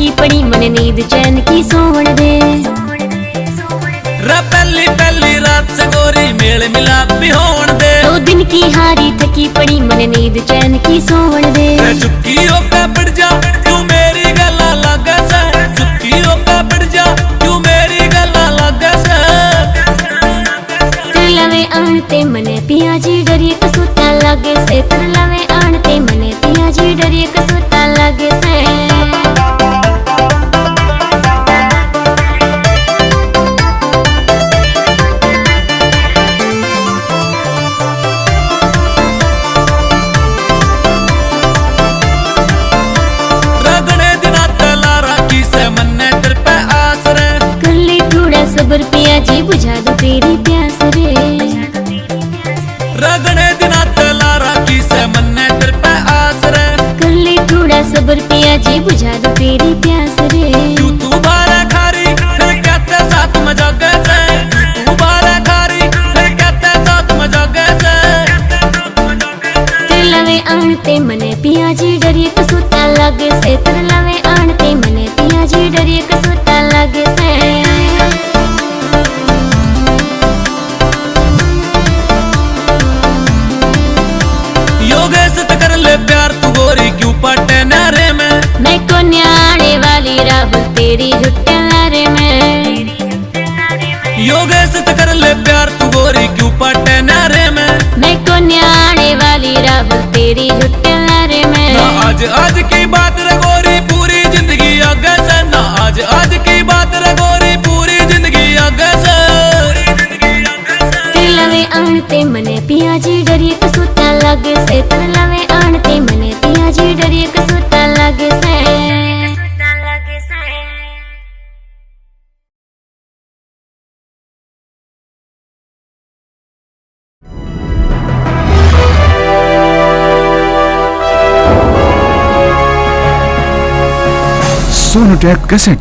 थकी पड़ी मन नींद चैन की सोवन दे। पहली पहली रात से गोरी मेल मिलाप भी होवन दे। 2 दिन की हारी थकी पड़ी मन नींद चैन की सोवन दे। चुपकी होके पड़ जा क्यों मेरी गला लागे से, चुपकी होके पड़ जा क्यों मेरी गला लागे से। तेरे लवे आनते मने पिया जी डरिए कसुता लागे से। तेरे लवे आनते मने पिया जी डरिए कसुता लागे से। सबर पिया जी बुझा दो तेरी प्यास रे। रगड़े दिना तला राखी से मन्ने तेरे पे आस रे। कर ले थोड़ा सबर पिया जी बुझा दो तेरी प्यास रे। तू बारा खारी फिर कहते साथ में जागे से, तू बारा खारी फिर कहते साथ में जागे से। तेरे लवे आनते मने पिया जी डरिए कसुता लागे से। तेरे लवे आनते मने पिया जी डरिए कसुता लागे से। योगेश से कर ले प्यार तू गोरी क्यों पटे नारे में। मैं को न्याणे वाली राहुल तेरी झुट्टे नारे में। योगेश से कर ले प्यार तू गोरी क्यों पटे नारे में। मैं को न्याणे वाली राहुल तेरी झुट्टे नारे में। ना आज की बात रे गोरी पूरी जिंदगी आगे से, ना आज की बात रे गोरी पूरी जिंदगी आगे से। तेरे लवे आनते मने पिया जी डरिए कसुता लागे से। तेरे लवे आनते मने पिया जी डरिए कसुता लागे से। सोनोटेक कैसेट